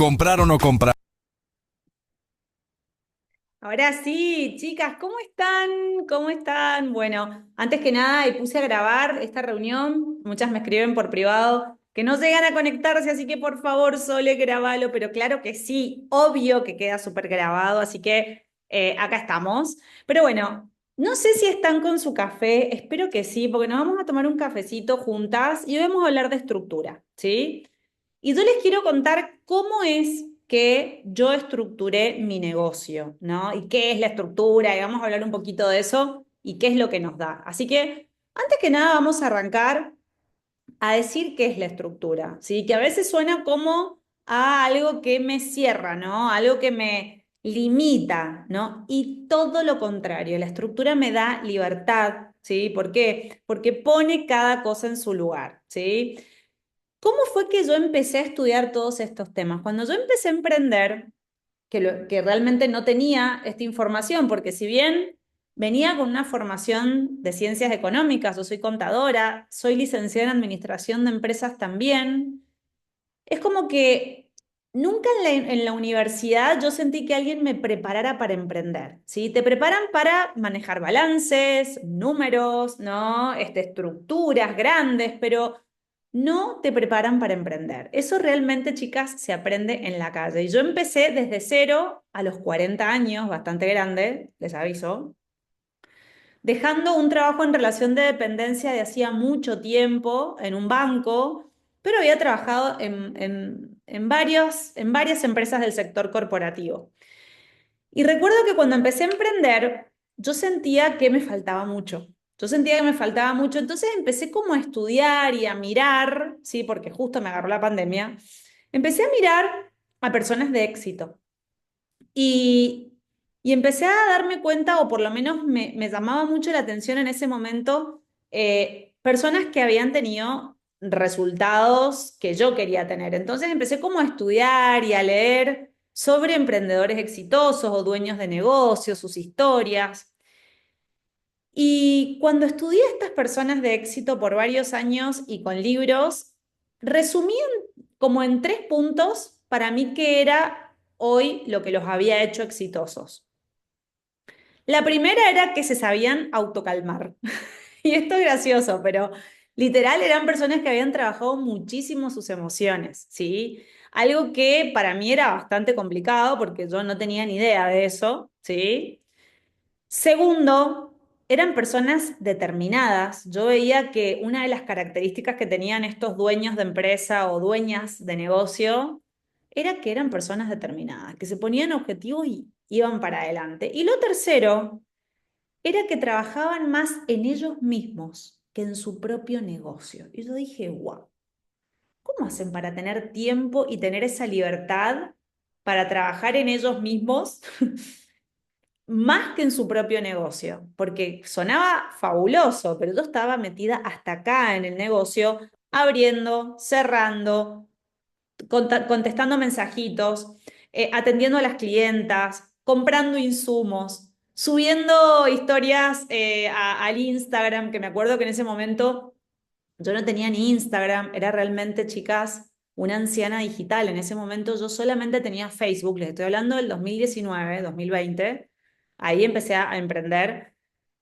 ¿Comprar o no comprar? Ahora sí, chicas, ¿cómo están? ¿Cómo están? Bueno, antes que nada, y puse a grabar esta reunión. Muchas me escriben por privado que no llegan a conectarse, así que por favor, Sole, grabalo. Pero claro que sí, obvio que queda súper grabado, así que acá estamos. Pero bueno, no sé si están con su café, espero que sí, porque nos vamos a tomar un cafecito juntas y hoy vamos a hablar de estructura, ¿sí? Y yo les quiero contar cómo es que yo estructuré mi negocio, ¿no? Y qué es la estructura, y vamos a hablar un poquito de eso y qué es lo que nos da. Así que, antes que nada, vamos a arrancar a decir qué es la estructura, ¿sí? Que a veces suena como a algo que me cierra, ¿no? Algo que me limita, ¿no? Y todo lo contrario, la estructura me da libertad, ¿sí? ¿Por qué? Porque pone cada cosa en su lugar, ¿sí? ¿Cómo fue que yo empecé a estudiar todos estos temas? Cuando yo empecé a emprender, que realmente no tenía esta información, porque si bien venía con una formación de ciencias económicas, yo soy contadora, soy licenciada en administración de empresas también, es como que nunca en la universidad yo sentí que alguien me preparara para emprender, ¿sí? Te preparan para manejar balances, números, ¿no? Estructuras grandes, pero no te preparan para emprender. Eso realmente, chicas, se aprende en la calle. Y yo empecé desde cero a los 40 años, bastante grande, les aviso, dejando un trabajo en relación de dependencia de hacía mucho tiempo en un banco, pero había trabajado en varias empresas del sector corporativo. Y recuerdo que cuando empecé a emprender, yo sentía que me faltaba mucho. Yo sentía que me faltaba mucho, entonces empecé como a estudiar y a mirar, sí, porque justo me agarró la pandemia, empecé a mirar a personas de éxito. Y, y empecé a darme cuenta, o por lo menos me llamaba mucho la atención en ese momento, personas que habían tenido resultados que yo quería tener. Entonces empecé como a estudiar y a leer sobre emprendedores exitosos o dueños de negocios, sus historias. Y cuando estudié a estas personas de éxito por varios años y con libros, resumían como en 3 puntos para mí que era hoy lo que los había hecho exitosos. La primera era que se sabían autocalmar. Y esto es gracioso, pero literal eran personas que habían trabajado muchísimo sus emociones, ¿sí? Algo que para mí era bastante complicado porque yo no tenía ni idea de eso, ¿sí? Segundo, eran personas determinadas. Yo veía que una de las características que tenían estos dueños de empresa o dueñas de negocio era que eran personas determinadas, que se ponían objetivos y iban para adelante. Y lo tercero era que trabajaban más en ellos mismos que en su propio negocio. Y yo dije, wow, ¿cómo hacen para tener tiempo y tener esa libertad para trabajar en ellos mismos más que en su propio negocio? Porque sonaba fabuloso, pero yo estaba metida hasta acá en el negocio, abriendo, cerrando, contestando mensajitos, atendiendo a las clientas, comprando insumos, subiendo historias al Instagram, que me acuerdo que en ese momento yo no tenía ni Instagram, era realmente, chicas, una anciana digital. En ese momento yo solamente tenía Facebook, les estoy hablando del 2019, 2020. Ahí empecé a emprender.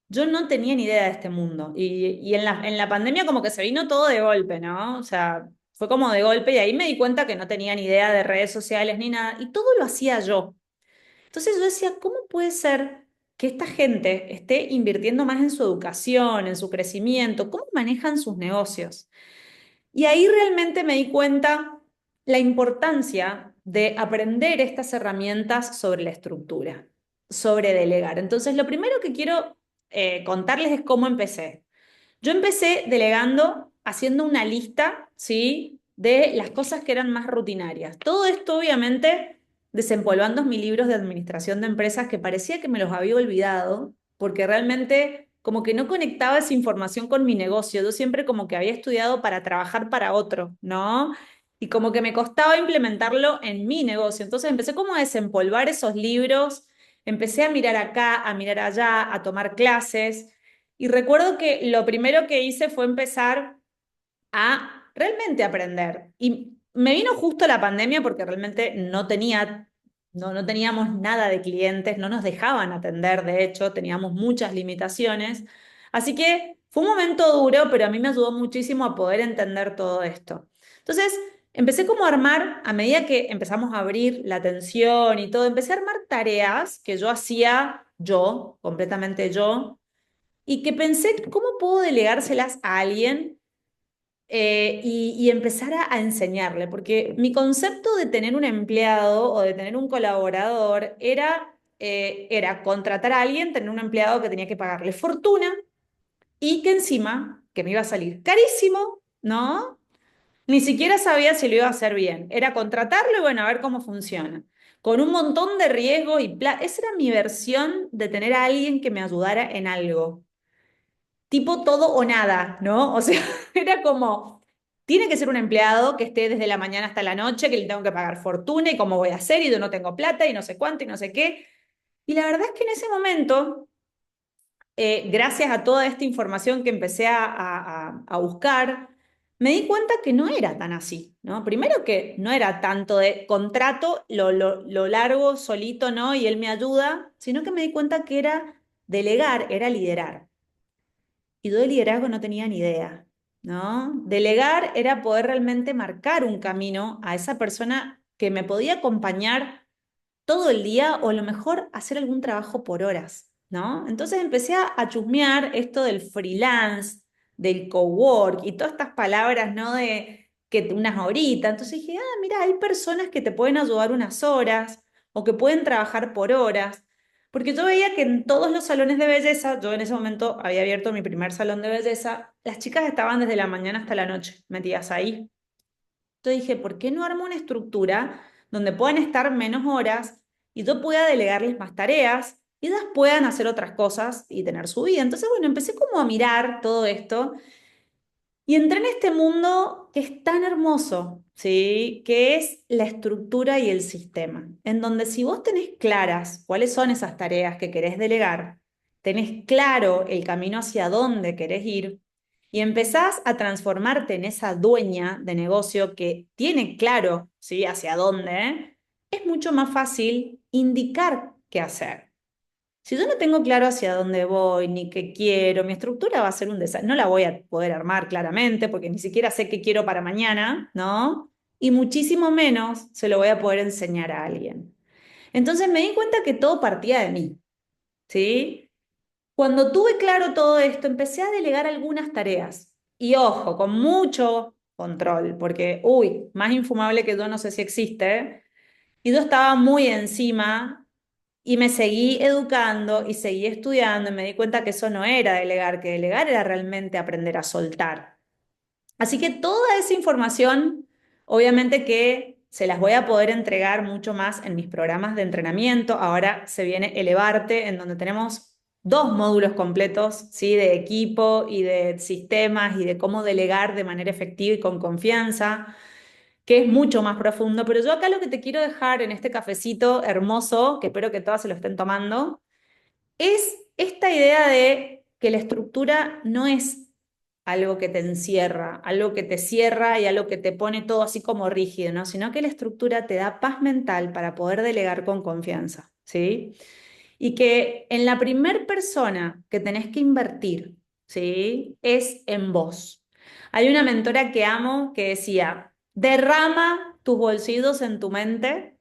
Yo no tenía ni idea de este mundo. Y en la pandemia como que se vino todo de golpe, ¿no? O sea, fue como de golpe y ahí me di cuenta que no tenía ni idea de redes sociales ni nada. Y todo lo hacía yo. Entonces yo decía, ¿cómo puede ser que esta gente esté invirtiendo más en su educación, en su crecimiento? ¿Cómo manejan sus negocios? Y ahí realmente me di cuenta la importancia de aprender estas herramientas sobre la estructura, sobre delegar. Entonces, lo primero que quiero contarles es cómo empecé. Yo empecé delegando, haciendo una lista, ¿sí? De las cosas que eran más rutinarias. Todo esto, obviamente, desempolvando mis libros de administración de empresas que parecía que me los había olvidado, porque realmente como que no conectaba esa información con mi negocio. Yo siempre como que había estudiado para trabajar para otro, ¿no? Y como que me costaba implementarlo en mi negocio. Entonces empecé como a desempolvar esos libros, empecé a mirar acá, a mirar allá, a tomar clases. Y recuerdo que lo primero que hice fue empezar a realmente aprender. Y me vino justo la pandemia porque realmente no teníamos nada de clientes, no nos dejaban atender, de hecho, teníamos muchas limitaciones. Así que fue un momento duro, pero a mí me ayudó muchísimo a poder entender todo esto. Entonces, empecé como a armar, a medida que empezamos a abrir la atención y todo, empecé a armar tareas que yo hacía yo, completamente yo, y que pensé, ¿cómo puedo delegárselas a alguien y empezar a enseñarle? Porque mi concepto de tener un empleado o de tener un colaborador era contratar a alguien, tener un empleado que tenía que pagarle fortuna y que encima, que me iba a salir carísimo, ¿no? Ni siquiera sabía si lo iba a hacer bien. Era contratarlo y bueno, a ver cómo funciona. Con un montón de riesgo y esa era mi versión de tener a alguien que me ayudara en algo. Tipo todo o nada, ¿no? O sea, era como, tiene que ser un empleado que esté desde la mañana hasta la noche, que le tengo que pagar fortuna y cómo voy a hacer y yo no tengo plata y no sé cuánto y no sé qué. Y la verdad es que en ese momento gracias a toda esta información que empecé a buscar, me di cuenta que no era tan así, ¿no? Primero que no era tanto de contrato, lo largo solito, ¿no? Y él me ayuda, sino que me di cuenta que era delegar, era liderar. Y yo de liderazgo no tenía ni idea, ¿no? Delegar era poder realmente marcar un camino a esa persona que me podía acompañar todo el día o a lo mejor hacer algún trabajo por horas, ¿no? Entonces empecé a chusmear esto del freelance, del cowork y todas estas palabras, ¿no? De que unas horitas. Entonces dije, ah, mira, hay personas que te pueden ayudar unas horas o que pueden trabajar por horas. Porque yo veía que en todos los salones de belleza, yo en ese momento había abierto mi primer salón de belleza, las chicas estaban desde la mañana hasta la noche metidas ahí. Entonces dije, ¿por qué no armo una estructura donde puedan estar menos horas y yo pueda delegarles más tareas y ellas puedan hacer otras cosas y tener su vida? Entonces, bueno, empecé como a mirar todo esto y entré en este mundo que es tan hermoso, ¿sí? Que es la estructura y el sistema, en donde si vos tenés claras cuáles son esas tareas que querés delegar, tenés claro el camino hacia dónde querés ir y empezás a transformarte en esa dueña de negocio que tiene claro, ¿sí? Hacia dónde, es mucho más fácil indicar qué hacer. Si yo no tengo claro hacia dónde voy, ni qué quiero, mi estructura va a ser un desastre. No la voy a poder armar claramente porque ni siquiera sé qué quiero para mañana, ¿no? Y muchísimo menos se lo voy a poder enseñar a alguien. Entonces me di cuenta que todo partía de mí, ¿sí? Cuando tuve claro todo esto, empecé a delegar algunas tareas. Y ojo, con mucho control, porque, uy, más infumable que yo no sé si existe. Y yo estaba muy encima y me seguí educando y seguí estudiando y me di cuenta que eso no era delegar, que delegar era realmente aprender a soltar. Así que toda esa información, obviamente que se las voy a poder entregar mucho más en mis programas de entrenamiento. Ahora se viene Elevarte, en donde tenemos dos módulos completos, ¿sí? De equipo y de sistemas y de cómo delegar de manera efectiva y con confianza, que es mucho más profundo. Pero yo acá lo que te quiero dejar en este cafecito hermoso, que espero que todas se lo estén tomando, es esta idea de que la estructura no es algo que te encierra, algo que te cierra y algo que te pone todo así como rígido, ¿no? Sino que la estructura te da paz mental para poder delegar con confianza, ¿sí? Y que en la primer persona que tenés que invertir, ¿sí? Es en vos. Hay una mentora que amo que decía, derrama tus bolsillos en tu mente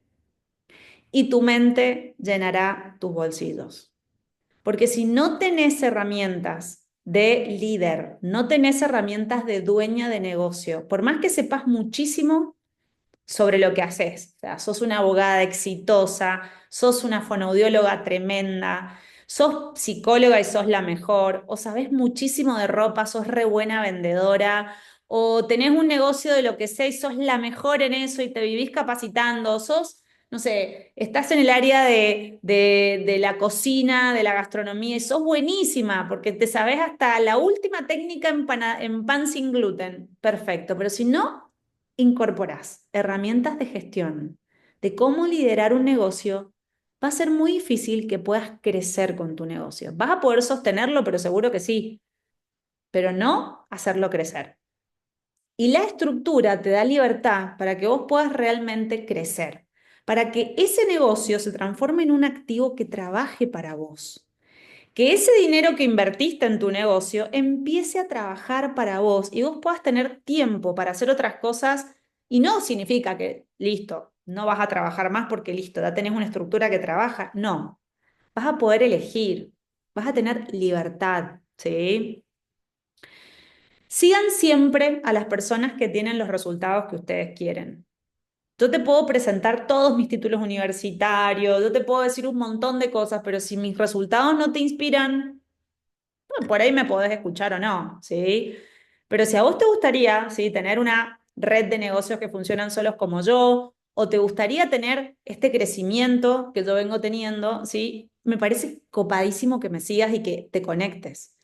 y tu mente llenará tus bolsillos. Porque si no tenés herramientas de líder, no tenés herramientas de dueña de negocio, por más que sepas muchísimo sobre lo que haces, o sea, sos una abogada exitosa, sos una fonoaudióloga tremenda, sos psicóloga y sos la mejor, o sabés muchísimo de ropa, sos re buena vendedora, o tenés un negocio de lo que sea y sos la mejor en eso y te vivís capacitando, sos, no sé, estás en el área de la cocina, de la gastronomía y sos buenísima porque te sabés hasta la última técnica en pan sin gluten. Perfecto, pero si no incorporás herramientas de gestión, de cómo liderar un negocio, va a ser muy difícil que puedas crecer con tu negocio. Vas a poder sostenerlo, pero seguro que sí, pero no hacerlo crecer. Y la estructura te da libertad para que vos puedas realmente crecer, para que ese negocio se transforme en un activo que trabaje para vos. Que ese dinero que invertiste en tu negocio empiece a trabajar para vos y vos puedas tener tiempo para hacer otras cosas y no significa que, listo, no vas a trabajar más porque listo, ya tenés una estructura que trabaja. No, vas a poder elegir, vas a tener libertad, ¿sí? Sigan siempre a las personas que tienen los resultados que ustedes quieren. Yo te puedo presentar todos mis títulos universitarios, yo te puedo decir un montón de cosas, pero si mis resultados no te inspiran, bueno, por ahí me podés escuchar o no, ¿sí? Pero si a vos te gustaría, ¿sí? Tener una red de negocios que funcionan solos como yo, o te gustaría tener este crecimiento que yo vengo teniendo, ¿sí? Me parece copadísimo que me sigas y que te conectes.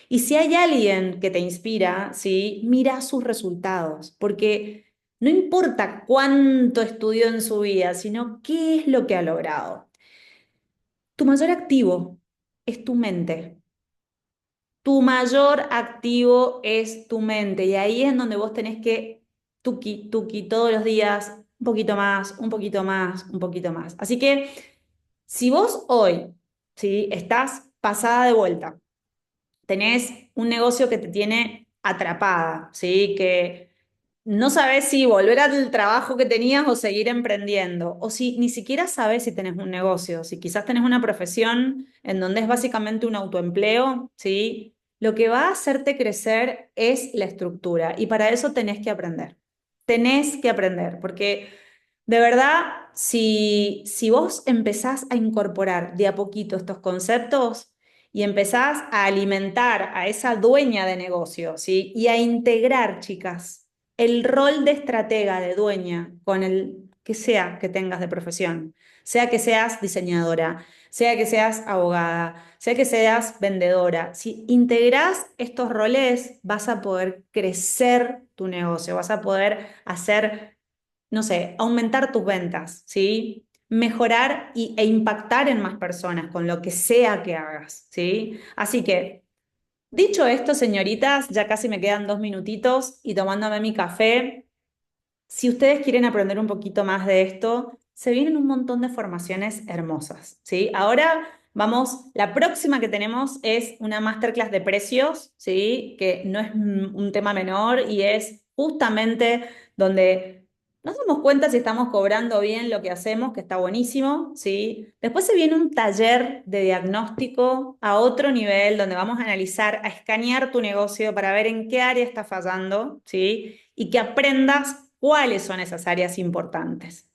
Y si hay alguien que te inspira, ¿sí? Mira sus resultados, porque no importa cuánto estudió en su vida, sino qué es lo que ha logrado. Tu mayor activo es tu mente. Tu mayor activo es tu mente y ahí es donde vos tenés que tuki, tuki todos los días, un poquito más, un poquito más, un poquito más. Así que si vos hoy, ¿sí? Estás pasada de vuelta, tenés un negocio que te tiene atrapada, ¿sí? Que no sabes si volver al trabajo que tenías o seguir emprendiendo, o si ni siquiera sabes si tenés un negocio, si quizás tenés una profesión en donde es básicamente un autoempleo, ¿sí? Lo que va a hacerte crecer es la estructura y para eso tenés que aprender. Tenés que aprender, porque de verdad, si vos empezás a incorporar de a poquito estos conceptos y empezás a alimentar a esa dueña de negocio, ¿sí? Y a integrar, chicas, el rol de estratega, de dueña, con el que sea que tengas de profesión, sea que seas diseñadora, sea que seas abogada, sea que seas vendedora, si integrás estos roles, vas a poder crecer tu negocio, vas a poder hacer, no sé, aumentar tus ventas, ¿sí? Mejorar e impactar en más personas con lo que sea que hagas, ¿sí? Así que, dicho esto, señoritas, ya casi me quedan 2 minutitos y tomándome mi café, si ustedes quieren aprender un poquito más de esto, se vienen un montón de formaciones hermosas, ¿sí? Ahora vamos, la próxima que tenemos es una masterclass de precios, ¿sí? Que no es un tema menor y es justamente donde nos damos cuenta si estamos cobrando bien lo que hacemos, que está buenísimo, ¿sí? Después se viene un taller de diagnóstico a otro nivel, donde vamos a analizar, a escanear tu negocio para ver en qué área está fallando, ¿sí? Y que aprendas cuáles son esas áreas importantes.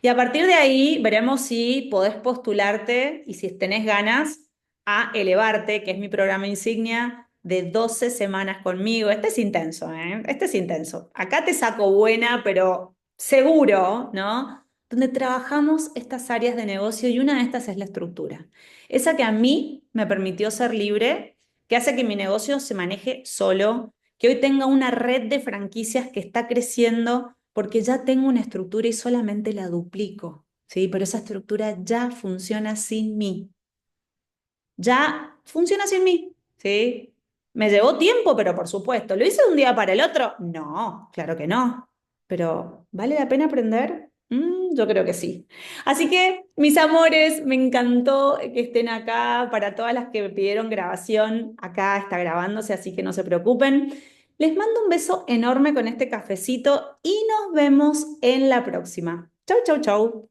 Y a partir de ahí veremos si podés postularte y si tenés ganas a Elevarte, que es mi programa insignia de 12 semanas conmigo. Este es intenso, ¿eh? Este es intenso. Acá te saco buena, pero seguro, ¿no? Donde trabajamos estas áreas de negocio y una de estas es la estructura. Esa que a mí me permitió ser libre, que hace que mi negocio se maneje solo, que hoy tenga una red de franquicias que está creciendo porque ya tengo una estructura y solamente la duplico, ¿sí? Pero esa estructura ya funciona sin mí, ya funciona sin mí, ¿sí? ¿Me llevó tiempo? Pero por supuesto, ¿lo hice de un día para el otro? No, claro que no. Pero ¿vale la pena aprender? Yo creo que sí. Así que, mis amores, me encantó que estén acá. Para todas las que me pidieron grabación, acá está grabándose, así que no se preocupen. Les mando un beso enorme con este cafecito y nos vemos en la próxima. Chau, chau, chau.